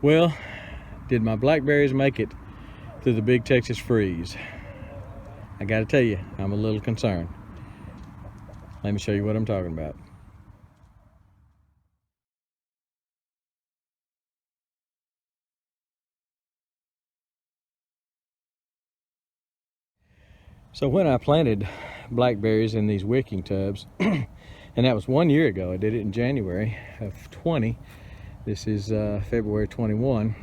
Well, did my blackberries make it through the big Texas freeze? I gotta tell you, I'm a little concerned. Let me show you what I'm talking about. So when I planted blackberries in these wicking tubs, and that was 1 year ago, I did it in January of 20. This is February 21.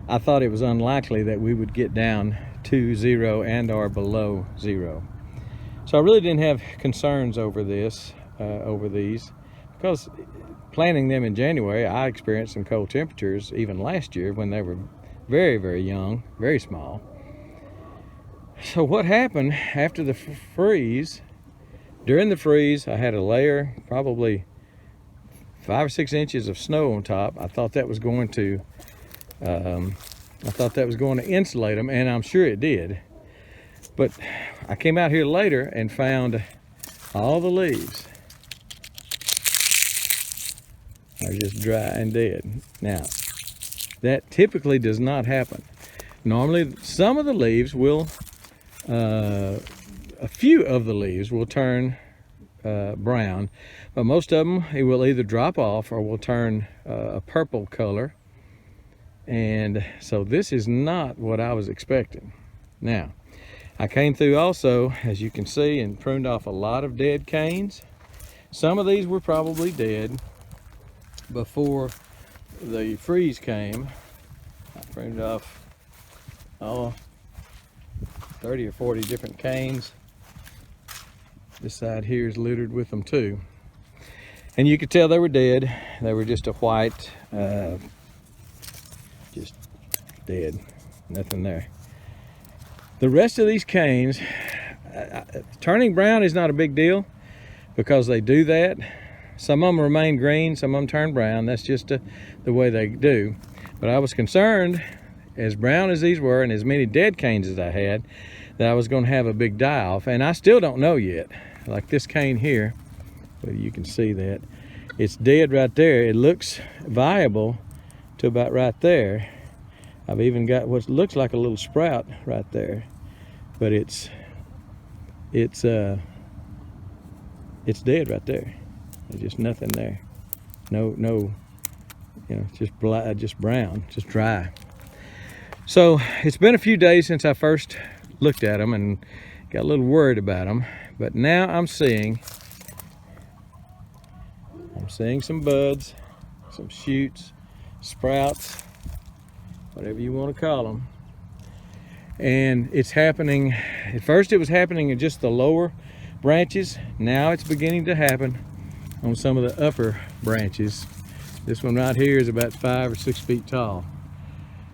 I thought it was unlikely that we would get down to 0 and or below 0. So I really didn't have concerns over these, because planting them in January, I experienced some cold temperatures even last year when they were very, very young, very small. So what happened after the freeze, during the freeze, I had a layer, probably 5 or 6 inches of snow on top. I thought that was going to insulate them, and I'm sure it did. But I came out here later and found all the leaves are just dry and dead. Now, that typically does not happen. Normally, some of the leaves will, a few of the leaves will turn brown, but most of them, it will either drop off or will turn a purple color. And so this is not what I was expecting. Now, I came through also, as you can see, and pruned off a lot of dead canes. Some of these were probably dead before the freeze came. I pruned off 30 or 40 different canes. This side here is littered with them too. And you could tell they were dead. They were just a white, just dead, nothing there. The rest of these canes, turning brown is not a big deal because they do that. Some of them remain green, some of them turn brown. That's just the way they do. But I was concerned, as brown as these were and as many dead canes as I had, that I was going to have a big die-off, and I still don't know yet. Like this cane here, well, you can see that it's dead right there. It looks viable to about right there. I've even got what looks like a little sprout right there, but it's dead right there. There's just nothing there. No, you know, just brown, just dry. So it's been a few days since I first looked at them and got a little worried about them, but now I'm seeing some buds, some shoots, sprouts, whatever you want to call them. And it's happening, at first it was happening in just the lower branches. Now it's beginning to happen on some of the upper branches. This one right here is about 5 or 6 feet tall.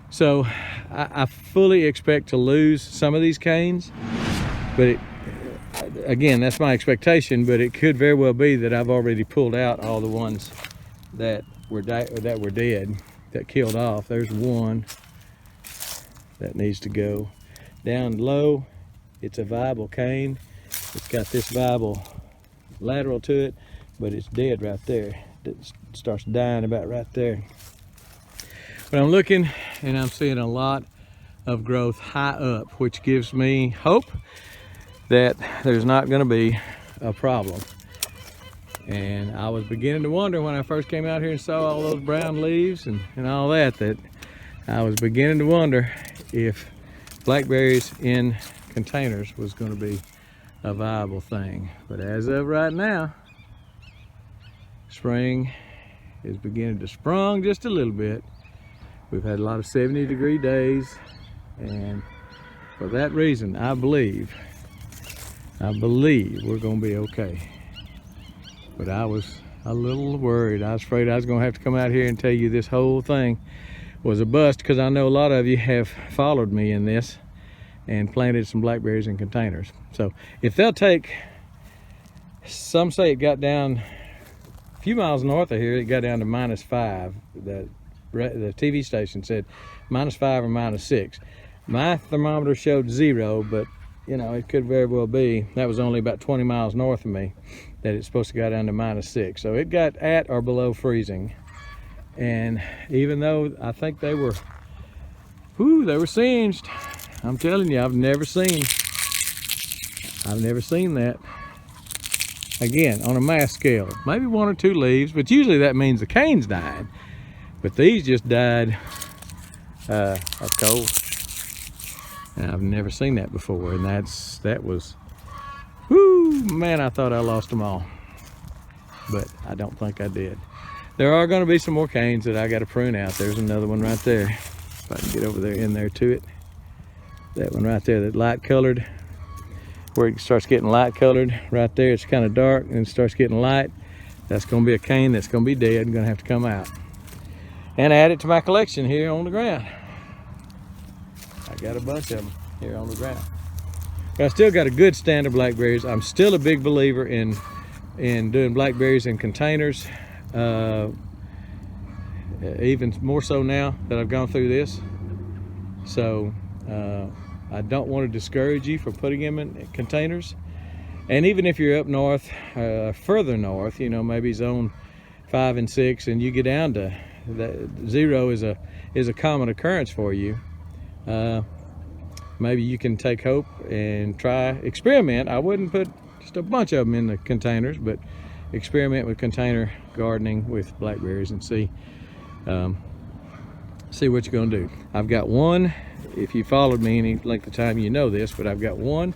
So I fully expect to lose some of these canes, but again, that's my expectation, but it could very well be that I've already pulled out all the ones that were dead, that killed off. There's one that needs to go. Down low, it's a viable cane. It's got this viable lateral to it, but it's dead right there. It starts dying about right there. But I'm looking and I'm seeing a lot of growth high up, which gives me hope that there's not going to be a problem. And I was beginning to wonder when I first came out here and saw all those brown leaves and all that I was beginning to wonder if blackberries in containers was going to be a viable thing. But as of right now, spring is beginning to sprung just a little bit. We've had a lot of 70-degree days, and for that reason, I believe we're gonna be okay. But I was a little worried. I was afraid I was gonna have to come out here and tell you this whole thing was a bust, because I know a lot of you have followed me in this and planted some blackberries in containers. So if they'll take, some say it got down a few miles north of here, it got down to -5. The TV station said -5 or -6. My thermometer showed 0, but you know, it could very well be that was only about 20 miles north of me that it's supposed to go down to -6. So it got at or below freezing. And even though I think they were singed, I'm telling you, I've never seen that. Again, on a mass scale, maybe 1 or 2 leaves, but usually that means the cane's died. But these just died of cold. And I've never seen that before, and that was, whoo, man, I thought I lost them all. But I don't think I did. There are going to be some more canes that I got to prune out. There's another one right there. If I can get over there in there to it. That one right there, that light colored, where it starts getting light colored right there. It's kind of dark and it starts getting light. That's going to be a cane that's going to be dead and going to have to come out. And add it to my collection here on the ground. I got a bunch of them here on the ground. But I still got a good stand of blackberries. I'm still a big believer in doing blackberries in containers. Even more so now that I've gone through this. So I don't want to discourage you from putting them in containers. And even if you're up north, further north, you know, maybe zone 5 and 6, and you get down to that 0 is a common occurrence for you. Maybe you can take hope and experiment. I wouldn't put just a bunch of them in the containers, but experiment with container gardening with blackberries and see what you're gonna do. I've got one, if you followed me any length of time, you know this, but I've got one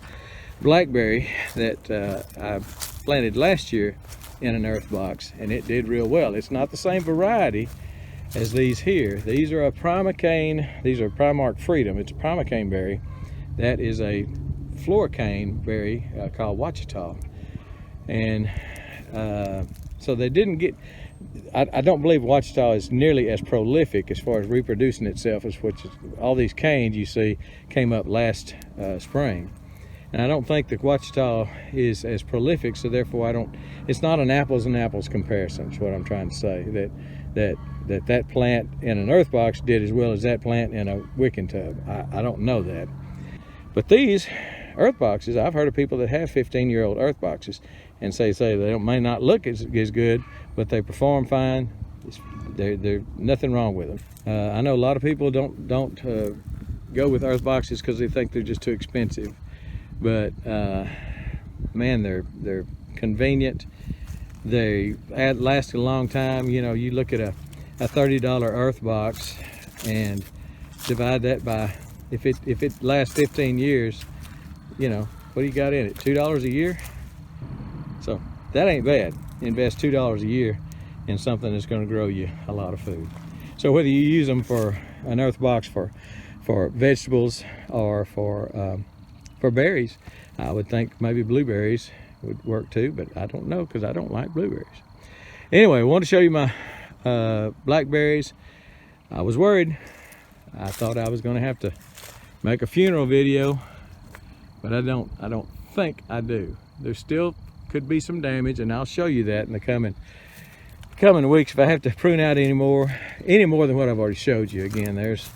blackberry that I planted last year in an earth box, and it did real well. It's not the same variety as these here. These are a primocane. These are Primark Freedom. It's a primocane berry. That is a floricane berry called Ouachita. And so they didn't get, I don't believe Ouachita is nearly as prolific as far as reproducing itself as all these canes you see came up last spring. And I don't think that Ouachita is as prolific, so therefore it's not an apples and apples comparison, is what I'm trying to say. That plant in an earth box did as well as that plant in a wicking tub. I don't know that. But these earth boxes, I've heard of people that have 15-year-old earth boxes and say they may not look as good, but they perform fine. There's nothing wrong with them. I know a lot of people don't go with earth boxes because they think they're just too expensive. But man, they're convenient. They last a long time. You know, you look at a $30 earth box and divide that by, if it lasts 15 years, you know, what do you got in it? $2 a year? So that ain't bad. Invest $2 a year in something that's going to grow you a lot of food. So whether you use them for an earth box for vegetables or for berries, I would think maybe blueberries would work too, but I don't know because I don't like blueberries. Anyway, I want to show you my blackberries. I was worried. I thought I was going to have to make a funeral video, but I don't think I do. There still could be some damage, and I'll show you that in the coming weeks if I have to prune out any more than what I've already showed you. Again, there's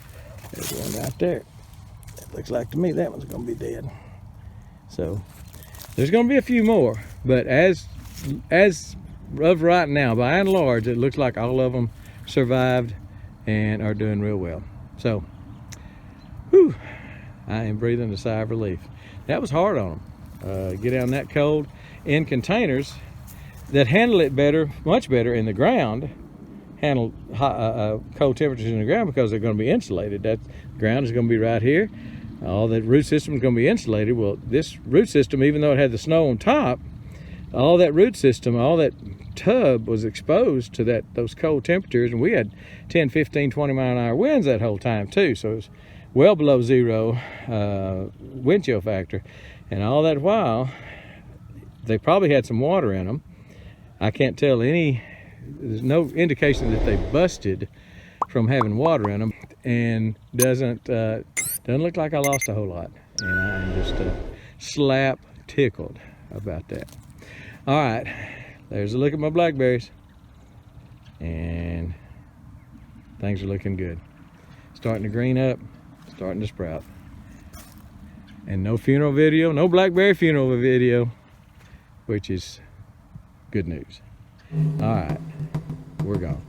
one right there. It looks like to me that one's going to be dead. So there's going to be a few more, but as of right now, by and large, it looks like all of them survived and are doing real well. So, whew, I am breathing a sigh of relief. That was hard on them. Get down that cold in containers that handle it better, much better in the ground, handle cold temperatures in the ground because they're going to be insulated. That ground is going to be right here. All that root system is going to be insulated. Well, this root system, even though it had the snow on top, all that root system, all that tub was exposed to those cold temperatures, and we had 10, 15, 20 mile an hour winds that whole time too. So it was well below 0 wind chill factor. And all that while, they probably had some water in them. I can't tell there's no indication that they busted from having water in them, and doesn't look like I lost a whole lot. And I'm just slap tickled about that. All right, there's a look at my blackberries, and things are looking good. Starting to green up, starting to sprout. And no funeral video, no blackberry funeral video, which is good news. All right, we're gone.